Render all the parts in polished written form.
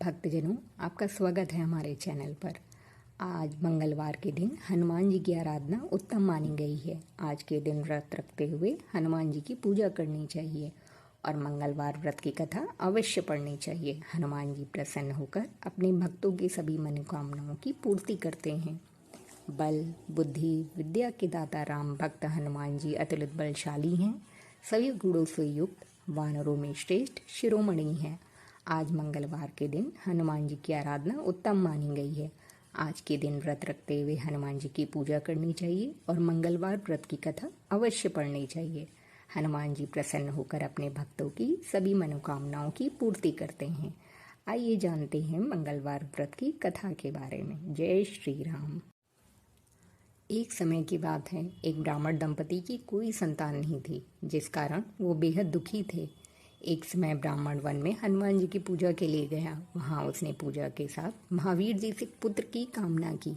भक्तजनों, आपका स्वागत है हमारे चैनल पर। आज मंगलवार के दिन हनुमान जी की आराधना उत्तम मानी गई है। आज के दिन व्रत रखते हुए हनुमान जी की पूजा करनी चाहिए और मंगलवार व्रत की कथा अवश्य पढ़नी चाहिए। हनुमान जी प्रसन्न होकर अपने भक्तों की सभी मनोकामनाओं की पूर्ति करते हैं। बल, बुद्धि, विद्या के दाता राम भक्त हनुमान जी अतुलित बलशाली हैं। सभी गुणों से युक्त, वानरों में श्रेष्ठ शिरोमणि हैं। आज मंगलवार के दिन हनुमान जी की आराधना उत्तम मानी गई है। आज के दिन व्रत रखते हुए हनुमान जी की पूजा करनी चाहिए और मंगलवार व्रत की कथा अवश्य पढ़नी चाहिए। हनुमान जी प्रसन्न होकर अपने भक्तों की सभी मनोकामनाओं की पूर्ति करते हैं। आइए जानते हैं मंगलवार व्रत की कथा के बारे में। जय श्री राम। एक समय की बात है, एक ब्राह्मण दंपति की कोई संतान नहीं थी, जिस कारण वो बेहद दुखी थे। एक समय ब्राह्मण वन में हनुमान जी की पूजा के लिए गया। वहाँ उसने पूजा के साथ महावीर जी से पुत्र की कामना की।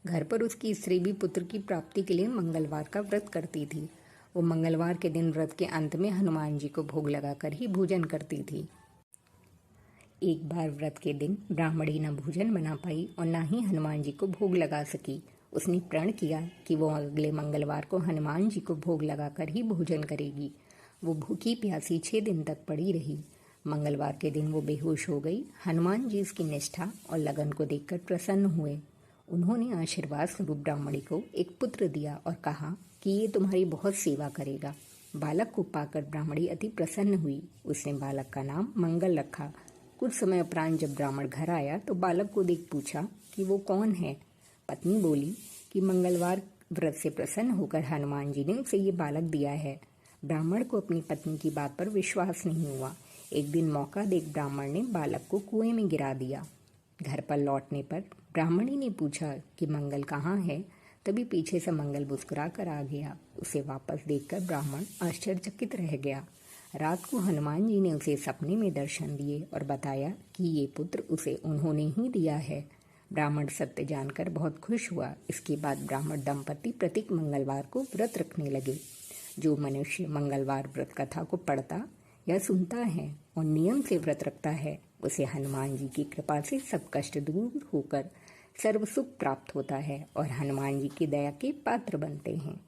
घर पर उसकी स्त्री भी पुत्र की प्राप्ति के लिए मंगलवार का व्रत करती थी। वो मंगलवार के दिन व्रत के अंत में हनुमान जी को भोग लगाकर ही भोजन करती थी। एक बार व्रत के दिन ब्राह्मणी न भोजन बना पाई और न ही हनुमान जी को भोग लगा सकी। उसने प्रण किया कि वो अगले मंगलवार को हनुमान जी को भोग लगाकर ही भोजन करेगी। वो भूखी प्यासी 6 दिन तक पड़ी रही। मंगलवार के दिन वो बेहोश हो गई। हनुमान जी उसकी निष्ठा और लगन को देखकर प्रसन्न हुए। उन्होंने आशीर्वाद स्वरूप ब्राह्मणी को एक पुत्र दिया और कहा कि ये तुम्हारी बहुत सेवा करेगा। बालक को पाकर ब्राह्मणी अति प्रसन्न हुई। उसने बालक का नाम मंगल रखा। कुछ समय उपरांत जब ब्राह्मण घर आया तो बालक को देख पूछा कि वो कौन है। पत्नी बोली कि मंगलवार व्रत से प्रसन्न होकर हनुमान जी ने उसे ये बालक दिया है। ब्राह्मण को अपनी पत्नी की बात पर विश्वास नहीं हुआ। एक दिन मौका देख ब्राह्मण ने बालक को कुएं में गिरा दिया। घर पर लौटने पर ब्राह्मणी ने पूछा कि मंगल कहाँ है। तभी पीछे से मंगल मुस्कुरा कर आ गया। उसे वापस देखकर ब्राह्मण आश्चर्यचकित रह गया। रात को हनुमान जी ने उसे सपने में दर्शन दिए और बताया कि ये पुत्र उसे उन्होंने ही दिया है। ब्राह्मण सत्य जानकर बहुत खुश हुआ। इसके बाद ब्राह्मण दंपति प्रत्येक मंगलवार को व्रत रखने लगे। जो मनुष्य मंगलवार व्रत कथा को पढ़ता या सुनता है और नियम से व्रत रखता है, उसे हनुमान जी की कृपा से सब कष्ट दूर होकर सर्व सुख प्राप्त होता है और हनुमान जी की दया के पात्र बनते हैं।